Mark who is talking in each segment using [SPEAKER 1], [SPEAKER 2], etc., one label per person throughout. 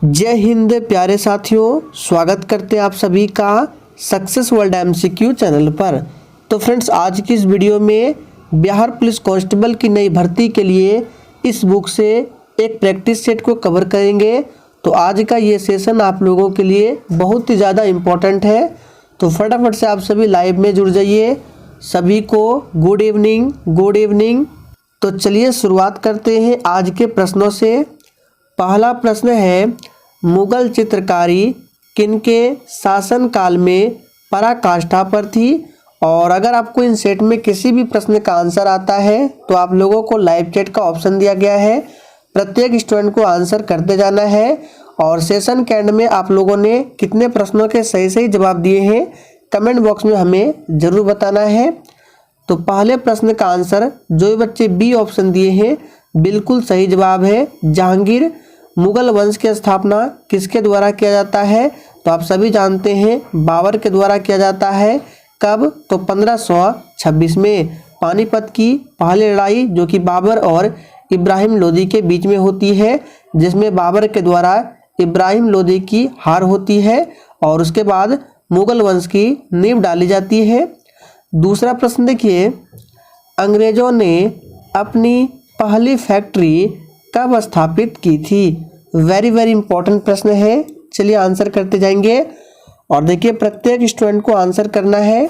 [SPEAKER 1] जय हिंद प्यारे साथियों, स्वागत करते हैं आप सभी का सक्सेस वर्ल्ड एमसीक्यू चैनल पर। तो फ्रेंड्स, आज की इस वीडियो में बिहार पुलिस कांस्टेबल की नई भर्ती के लिए इस बुक से एक प्रैक्टिस सेट को कवर करेंगे। तो आज का ये सेशन आप लोगों के लिए बहुत ही ज़्यादा इम्पोर्टेंट है। तो फटाफट से आप सभी लाइव में जुड़ जाइए। सभी को गुड इवनिंग, गुड इवनिंग। तो चलिए शुरुआत करते हैं आज के प्रश्नों से। पहला प्रश्न है, मुगल चित्रकारी किनके शासनकाल में पराकाष्ठा पर थी। और अगर आपको इन सेट में किसी भी प्रश्न का आंसर आता है तो आप लोगों को लाइव चैट का ऑप्शन दिया गया है। प्रत्येक स्टूडेंट को आंसर करते जाना है और सेशन के एंड में आप लोगों ने कितने प्रश्नों के सही सही जवाब दिए हैं कमेंट बॉक्स में हमें ज़रूर बताना है। तो पहले प्रश्न का आंसर जो बच्चे बी ऑप्शन दिए हैं बिल्कुल सही जवाब है। जहांगीर मुगल वंश की स्थापना किसके द्वारा किया जाता है? तो आप सभी जानते हैं बाबर के द्वारा किया जाता है। कब? तो 1526 में पानीपत की पहली लड़ाई जो कि बाबर और इब्राहिम लोदी के बीच में होती है, जिसमें बाबर के द्वारा इब्राहिम लोदी की हार होती है और उसके बाद मुगल वंश की नींव डाली जाती है। दूसरा प्रश्न देखिए, अंग्रेजों ने अपनी पहली फैक्ट्री कब स्थापित की थी? वेरी वेरी इंपॉर्टेंट प्रश्न है। चलिए आंसर करते जाएंगे और देखिए प्रत्येक स्टूडेंट को आंसर करना है।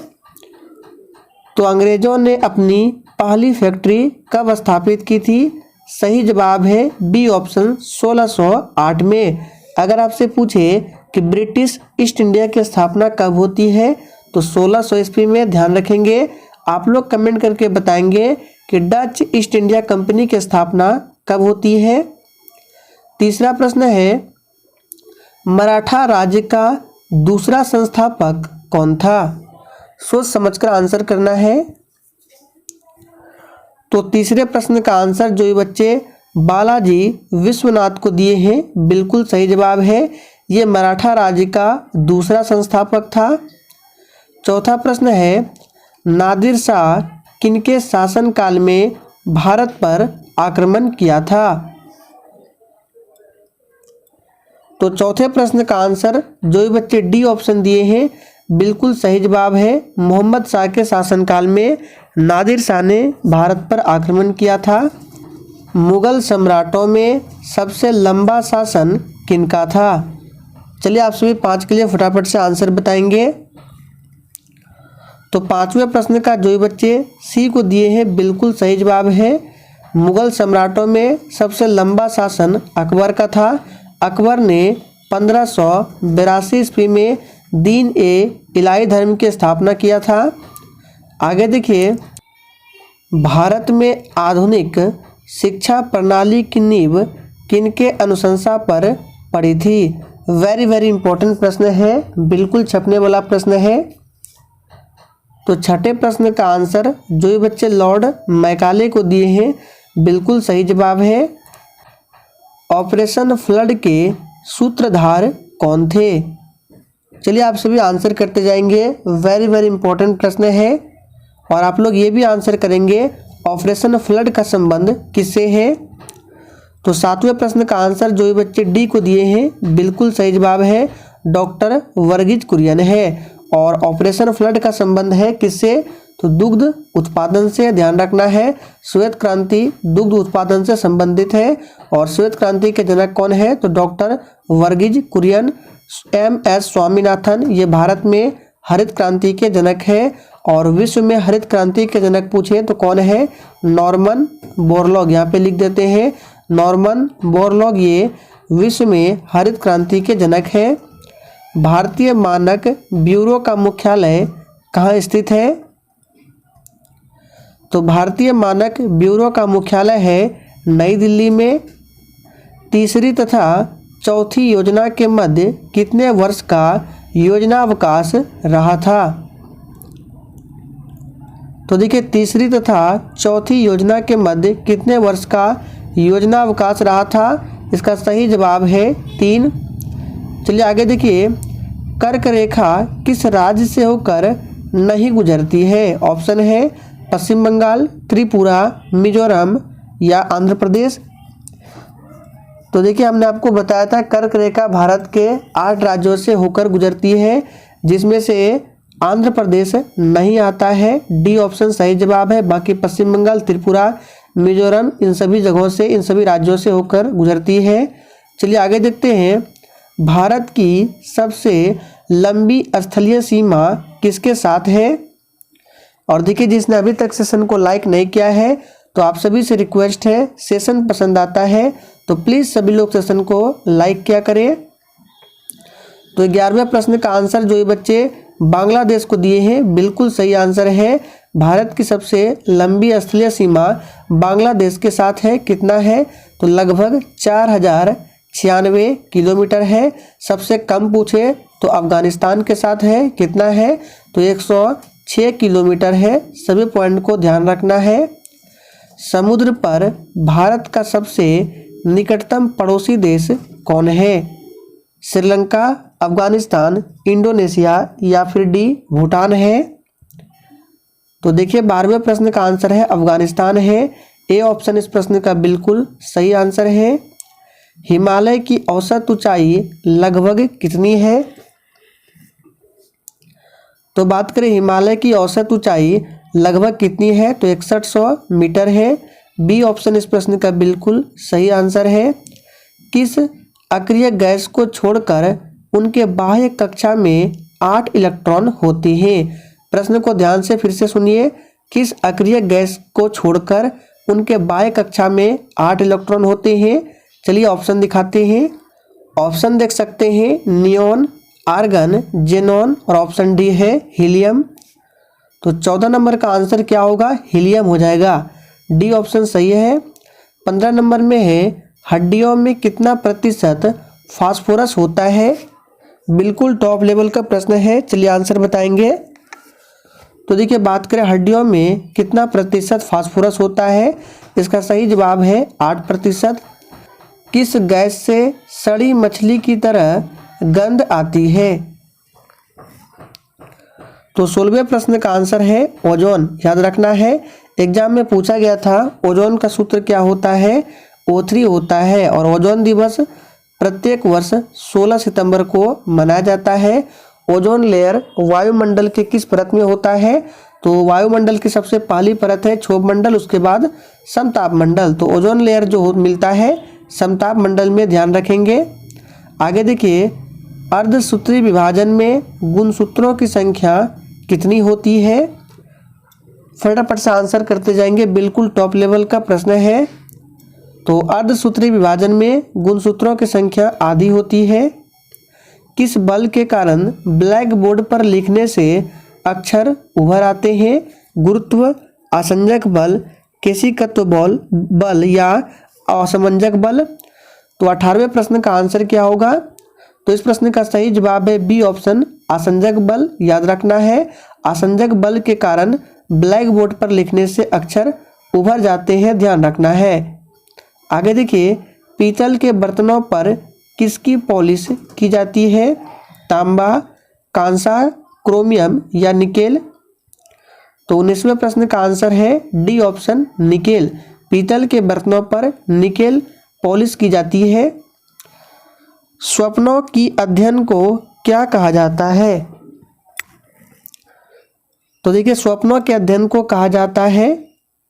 [SPEAKER 1] तो अंग्रेजों ने अपनी पहली फैक्ट्री कब स्थापित की थी? सही जवाब है बी ऑप्शन 1608 में। अगर आपसे पूछे कि ब्रिटिश ईस्ट इंडिया की स्थापना कब होती है तो 1600 ईस्वी में। ध्यान रखेंगे, आप लोग कमेंट करके बताएंगे कि डच ईस्ट इंडिया कंपनी की स्थापना कब होती है। तीसरा प्रश्न है, मराठा राज्य का दूसरा संस्थापक कौन था? सोच समझकर आंसर करना है। तो तीसरे प्रश्न का आंसर जो ये बच्चे बालाजी विश्वनाथ को दिए हैं बिल्कुल सही जवाब है। ये मराठा राज्य का दूसरा संस्थापक था। चौथा प्रश्न है, नादिर शाह किनके शासनकाल में भारत पर आक्रमण किया था? तो चौथे प्रश्न का आंसर जो ये बच्चे डी ऑप्शन दिए हैं बिल्कुल सही जवाब है। मोहम्मद शाह के शासनकाल में नादिर शाह ने भारत पर आक्रमण किया था। मुगल सम्राटों में सबसे लंबा शासन किनका था? चलिए आप सभी 5 के लिए फटाफट से आंसर बताएंगे। तो पांचवें प्रश्न का जो बच्चे सी को दिए हैं बिल्कुल सही जवाब है। मुगल सम्राटों में सबसे लंबा शासन अकबर का था। अकबर ने 1582 ईस्वी में दीन ए इलाही धर्म की स्थापना किया था। आगे देखिए, भारत में आधुनिक शिक्षा प्रणाली की नींव किनके अनुशंसा पर पड़ी थी? वेरी वेरी इंपॉर्टेंट प्रश्न है, बिल्कुल छपने वाला प्रश्न है। तो छठे प्रश्न का आंसर जो ये बच्चे लॉर्ड मैकाले को दिए हैं बिल्कुल सही जवाब है। ऑपरेशन फ्लड के सूत्रधार कौन थे? चलिए आप सभी आंसर करते जाएंगे। वेरी वेरी इंपॉर्टेंट प्रश्न है और आप लोग ये भी आंसर करेंगे ऑपरेशन फ्लड का संबंध किससे है। तो सातवें प्रश्न का आंसर जो ये बच्चे डी को दिए हैं बिल्कुल सही जवाब है, डॉक्टर वर्गीज कुरियन है। और ऑपरेशन फ्लड का संबंध है किससे? तो दुग्ध उत्पादन से। ध्यान रखना है, श्वेत क्रांति दुग्ध उत्पादन से संबंधित है और श्वेत क्रांति के जनक कौन है? तो डॉक्टर वर्गीज कुरियन। MS स्वामीनाथन ये भारत में हरित क्रांति के जनक है और विश्व में हरित क्रांति के जनक पूछे तो कौन है? Norman Borlaug. यहाँ पे लिख देते हैं नॉर्मन बोरलॉग, ये विश्व में हरित क्रांति के जनक है। भारतीय मानक ब्यूरो का मुख्यालय कहाँ स्थित है? तो भारतीय मानक ब्यूरो का मुख्यालय है नई दिल्ली में। तीसरी तथा चौथी योजना के मध्य कितने वर्ष का योजना अवकाश रहा था? तो देखिए तीसरी तथा चौथी योजना के मध्य कितने वर्ष का योजना अवकाश रहा था? इसका सही जवाब है 3। चलिए आगे देखिए, कर्क रेखा किस राज्य से होकर नहीं गुजरती है? ऑप्शन है पश्चिम बंगाल, त्रिपुरा, मिजोरम या आंध्र प्रदेश। तो देखिए हमने आपको बताया था कर्क रेखा भारत के 8 राज्यों से होकर गुजरती है, जिसमें से आंध्र प्रदेश नहीं आता है। डी ऑप्शन सही जवाब है। बाकी पश्चिम बंगाल, त्रिपुरा, मिजोरम इन सभी जगहों से, इन सभी राज्यों से होकर गुजरती है। चलिए आगे देखते हैं। भारत की सबसे लंबी स्थलीय सीमा किसके साथ है? और देखिए जिसने अभी तक सेशन को लाइक नहीं किया है तो आप सभी से रिक्वेस्ट है, सेशन पसंद आता है तो प्लीज़ सभी लोग सेशन को लाइक किया करें। तो 11वें प्रश्न का आंसर जो ये बच्चे बांग्लादेश को दिए हैं बिल्कुल सही आंसर है। भारत की सबसे लंबी स्थलीय सीमा बांग्लादेश के साथ है। कितना है? तो लगभग 4096 किलोमीटर है। सबसे कम पूछे तो अफगानिस्तान के साथ है। कितना है? तो 106 किलोमीटर है। सभी पॉइंट को ध्यान रखना है। समुद्र पर भारत का सबसे निकटतम पड़ोसी देश कौन है? श्रीलंका, अफगानिस्तान, इंडोनेशिया या फिर डी भूटान है। तो देखिए 12वें प्रश्न का आंसर है अफगानिस्तान है। ए ऑप्शन इस प्रश्न का बिल्कुल सही आंसर है। हिमालय की औसत ऊंचाई लगभग कितनी है? तो बात करें हिमालय की औसत ऊंचाई लगभग कितनी है तो 6100 मीटर है। बी ऑप्शन इस प्रश्न का बिल्कुल सही आंसर है। किस अक्रिय गैस को छोड़कर उनके बाह्य कक्षा में 8 इलेक्ट्रॉन होते हैं? प्रश्न को ध्यान से फिर से सुनिए। किस अक्रिय गैस को छोड़कर उनके बाह्य कक्षा में 8 इलेक्ट्रॉन होते हैं? चलिए ऑप्शन दिखाते हैं। ऑप्शन देख सकते हैं नियॉन, आर्गन, जेनॉन और ऑप्शन डी है हीलियम। तो 14 नंबर का आंसर क्या होगा? हीलियम हो जाएगा। डी ऑप्शन सही है। 15 नंबर में है हड्डियों में कितना प्रतिशत फास्फोरस होता है? बिल्कुल टॉप लेवल का प्रश्न है। चलिए आंसर बताएंगे। तो देखिए बात करें हड्डियों में कितना प्रतिशत फास्फोरस होता है, इसका सही जवाब है 8%। किस गैस से सड़ी मछली की तरह गंध आती है? तो 16वें प्रश्न का आंसर है ओजोन। याद रखना है, एग्जाम में पूछा गया था ओजोन का सूत्र क्या होता है? O3 होता है। और ओजोन दिवस प्रत्येक वर्ष 16 सितंबर को मनाया जाता है। ओजोन लेयर वायुमंडल के किस परत में होता है? तो वायुमंडल की सबसे पहली परत है क्षोभ मंडल, उसके बाद समताप मंडल। तो ओजोन लेयर जो मिलता है समताप मंडल में, ध्यान रखेंगे। आगे देखिए अर्धसूत्री विभाजन में गुणसूत्रों की संख्या कितनी होती है? फटाफट से आंसर करते जाएंगे, बिल्कुल टॉप लेवल का प्रश्न है। तो अर्धसूत्री विभाजन में गुणसूत्रों की संख्या आधी होती है। किस बल के कारण ब्लैक बोर्ड पर लिखने से अक्षर उभर आते हैं? गुरुत्व, आसंजक बल, केशिकत्व बल या असमंजक बल? तो 18वें प्रश्न का आंसर क्या होगा? तो इस प्रश्न का सही जवाब है बी ऑप्शन आसंजक बल। याद रखना है, आसंजक बल के कारण ब्लैक बोर्ड पर लिखने से अक्षर उभर जाते हैं, ध्यान रखना है। आगे देखिए पीतल के बर्तनों पर किसकी पॉलिश की जाती है? तांबा, कांसा, क्रोमियम या निकेल? तो 19वें प्रश्न का आंसर है डी ऑप्शन निकेल। पीतल के बर्तनों पर निकेल पॉलिश की जाती है। स्वप्नों की अध्ययन को क्या कहा जाता है? तो देखिए स्वप्नों के अध्ययन को कहा जाता है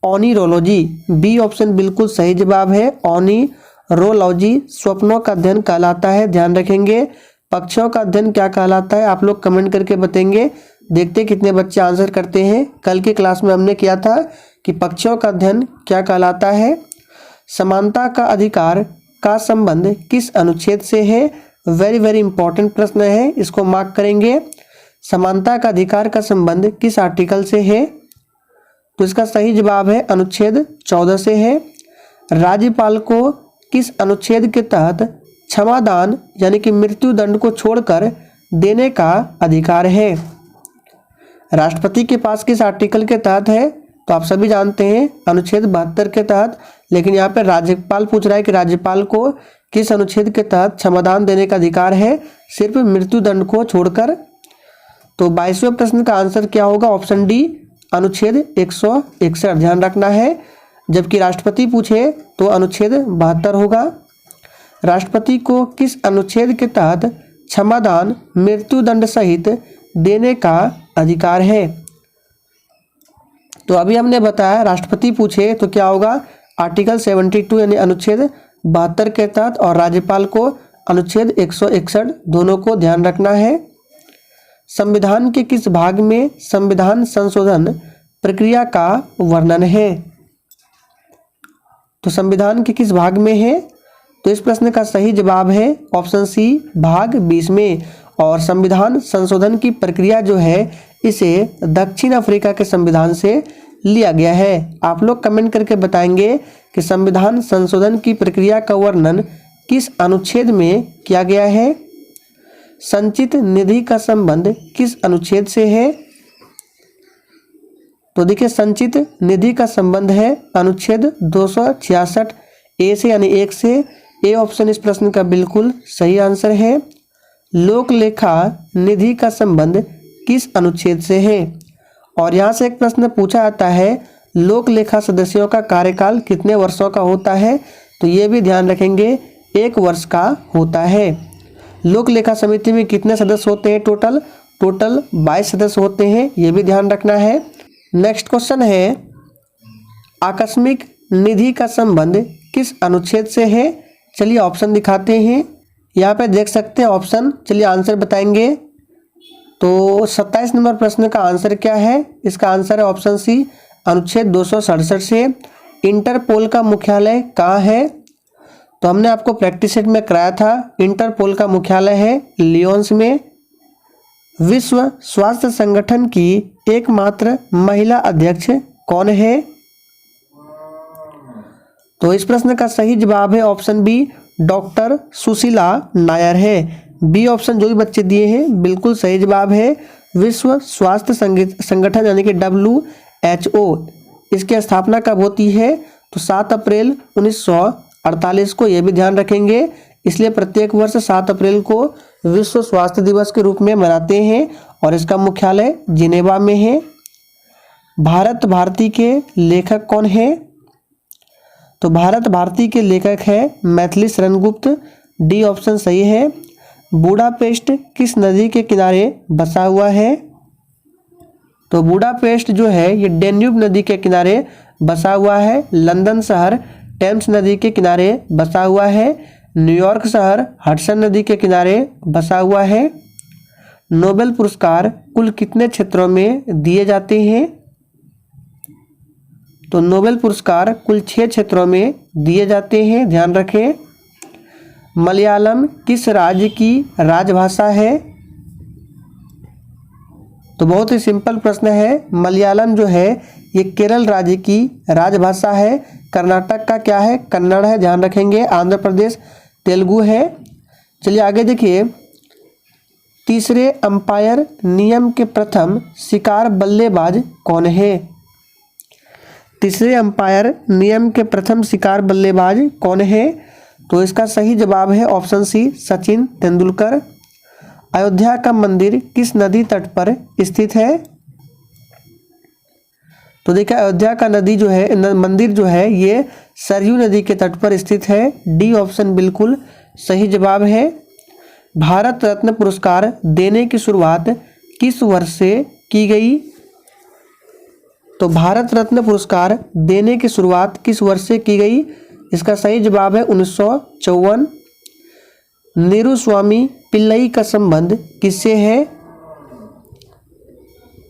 [SPEAKER 1] ओनिरोलॉजी। बी ऑप्शन बिल्कुल सही जवाब है। ओनिरोलॉजी स्वप्नों का अध्ययन कहलाता है, ध्यान रखेंगे। पक्षियों का अध्ययन क्या कहलाता है? आप लोग कमेंट करके बताएंगे। देखते कितने बच्चे आंसर करते हैं। कल की क्लास में हमने किया था कि पक्षियों का अध्ययन क्या कहलाता है। समानता का अधिकार का संबंध किस अनुच्छेद से है? वेरी वेरी इंपॉर्टेंट प्रश्न है, इसको मार्क करेंगे। समानता का अधिकार का संबंध किस आर्टिकल से है? तो इसका सही जवाब है अनुच्छेद 14 से है। राज्यपाल को किस अनुच्छेद के तहत क्षमादान यानी कि मृत्यु दंड को छोड़कर देने का अधिकार है? राष्ट्रपति के पास किस आर्टिकल के तहत है? तो आप सभी जानते हैं अनुच्छेद 72 के तहत, लेकिन यहाँ पे राज्यपाल पूछ रहा है कि राज्यपाल को किस अनुच्छेद के तहत क्षमादान देने का अधिकार है? सिर्फ मृत्यु दंड को छोड़कर। तो 22वें प्रश्न का आंसर क्या होगा? ऑप्शन डी अनुच्छेद 161, ध्यान रखना है। जबकि राष्ट्रपति पूछे तो अनुच्छेद 72 होगा। राष्ट्रपति को किस अनुच्छेद के तहत क्षमादान, मृत्युदंड सहित देने का अधिकार है? तो अभी हमने बताया राष्ट्रपति पूछे तो क्या होगा, आर्टिकल 72 यानी अनुच्छेद 72 के तहत, और राज्यपाल को अनुच्छेद 161, दोनों को ध्यान रखना है। संविधान के किस भाग में संविधान संशोधन प्रक्रिया का वर्णन है? तो संविधान के किस भाग में है? तो इस प्रश्न का सही जवाब है ऑप्शन सी, भाग 20 में। और संविधान संशोधन की प्रक्रिया जो है इसे दक्षिण अफ्रीका के संविधान से लिया गया है। आप लोग कमेंट करके बताएंगे कि संविधान संशोधन की प्रक्रिया का वर्णन किस अनुच्छेद में किया गया है। संचित निधि का संबंध किस अनुच्छेद से है? तो देखिए संचित निधि का संबंध है अनुच्छेद 266 ए से यानी 1 से। ए ऑप्शन इस प्रश्न का बिल्कुल सही आंसर है। लोक लेखा निधि का संबंध किस अनुच्छेद से है? और यहाँ से एक प्रश्न पूछा जाता है, लोक लेखा सदस्यों का कार्यकाल कितने वर्षों का होता है? तो ये भी ध्यान रखेंगे, 1 वर्ष का होता है। लोक लेखा समिति में कितने सदस्य होते हैं? टोटल 22 सदस्य होते हैं, ये भी ध्यान रखना है। नेक्स्ट क्वेश्चन है, आकस्मिक निधि का संबंध किस अनुच्छेद से है? चलिए ऑप्शन दिखाते हैं, यहाँ पे देख सकते हैं ऑप्शन। चलिए आंसर बताएंगे। तो 27 नंबर प्रश्न का आंसर क्या है? इसका आंसर है ऑप्शन सी, अनुच्छेद 267 से। इंटरपोल का मुख्यालय कहाँ है? तो हमने आपको प्रैक्टिस सेट में कराया था, इंटरपोल का मुख्यालय है लियोन्स में। विश्व स्वास्थ्य संगठन की एकमात्र महिला अध्यक्ष कौन है? तो इस प्रश्न का सही जवाब है option B, doctor Sushila Nayar है। बी ऑप्शन जो भी बच्चे दिए हैं बिल्कुल सही जवाब है। विश्व स्वास्थ्य संगठन यानी कि WHO, इसकी स्थापना कब होती है? तो 7 अप्रैल 1948 को, ये भी ध्यान रखेंगे। इसलिए प्रत्येक वर्ष 7 अप्रैल को विश्व स्वास्थ्य दिवस के रूप में मनाते हैं और इसका मुख्यालय जिनेवा में है। भारत भारती के लेखक कौन है? तो भारत भारती के लेखक है मैथिली शरण गुप्त। डी ऑप्शन सही है। बुडापेस्ट किस नदी के किनारे बसा हुआ है? तो बुडापेस्ट जो है ये डेन्यूब नदी के किनारे बसा हुआ है। लंदन शहर टेम्स नदी के किनारे बसा हुआ है। न्यूयॉर्क शहर हडसन नदी के किनारे बसा हुआ है। नोबेल पुरस्कार कुल कितने क्षेत्रों में दिए जाते हैं? तो नोबेल पुरस्कार कुल 6 क्षेत्रों में दिए जाते हैं, ध्यान रखें। मलयालम किस राज्य की राजभाषा है? तो बहुत ही सिंपल प्रश्न है। मलयालम जो है ये केरल राज्य की राजभाषा है। कर्नाटक का क्या है? कन्नड़ है, ध्यान रखेंगे। आंध्र प्रदेश तेलुगु है। चलिए आगे देखिए, तीसरे अंपायर नियम के प्रथम शिकार बल्लेबाज कौन है? तीसरे अंपायर नियम के प्रथम शिकार बल्लेबाज कौन है? तो इसका सही जवाब है ऑप्शन सी, सचिन तेंदुलकर। अयोध्या का मंदिर किस नदी तट पर स्थित है? तो देखिए अयोध्या का नदी जो है मंदिर जो है ये सरयू नदी के तट पर स्थित है। डी ऑप्शन बिल्कुल सही जवाब है। भारत रत्न पुरस्कार देने की शुरुआत किस वर्ष से की गई? तो भारत रत्न पुरस्कार देने की शुरुआत किस वर्ष से की गई? इसका सही जवाब है 1954। नीरू स्वामी पिल्लई का संबंध किससे है?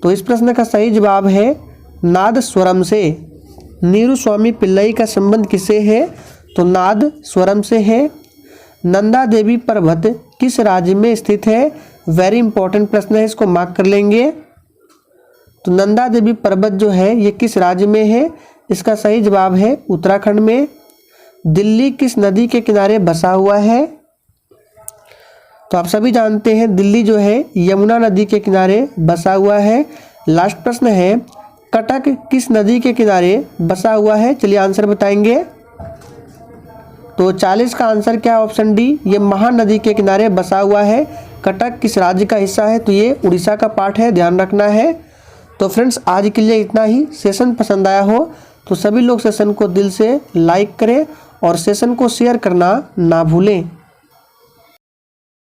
[SPEAKER 1] तो इस प्रश्न का सही जवाब है नाद स्वरम से। नीरू स्वामी पिल्लई का संबंध किससे है? तो नाद स्वरम से है। नंदा देवी पर्वत किस राज्य में स्थित है? वेरी इंपॉर्टेंट प्रश्न है, इसको मार्क कर लेंगे। तो नंदा देवी पर्वत जो है ये किस राज्य में है? इसका सही जवाब है उत्तराखंड में। दिल्ली किस नदी के किनारे बसा हुआ है? तो आप सभी जानते हैं दिल्ली जो है यमुना नदी के किनारे बसा हुआ है। लास्ट प्रश्न है, कटक किस नदी के किनारे बसा हुआ है? चलिए आंसर बताएंगे। तो 40 का आंसर क्या है? ऑप्शन डी, ये महानदी के किनारे बसा हुआ है। कटक किस राज्य का हिस्सा है? तो ये उड़ीसा का पार्ट है, ध्यान रखना है। तो फ्रेंड्स आज के लिए इतना ही। सेशन पसंद आया हो तो सभी लोग सेशन को दिल से लाइक करें और सेशन को शेयर करना ना भूलें।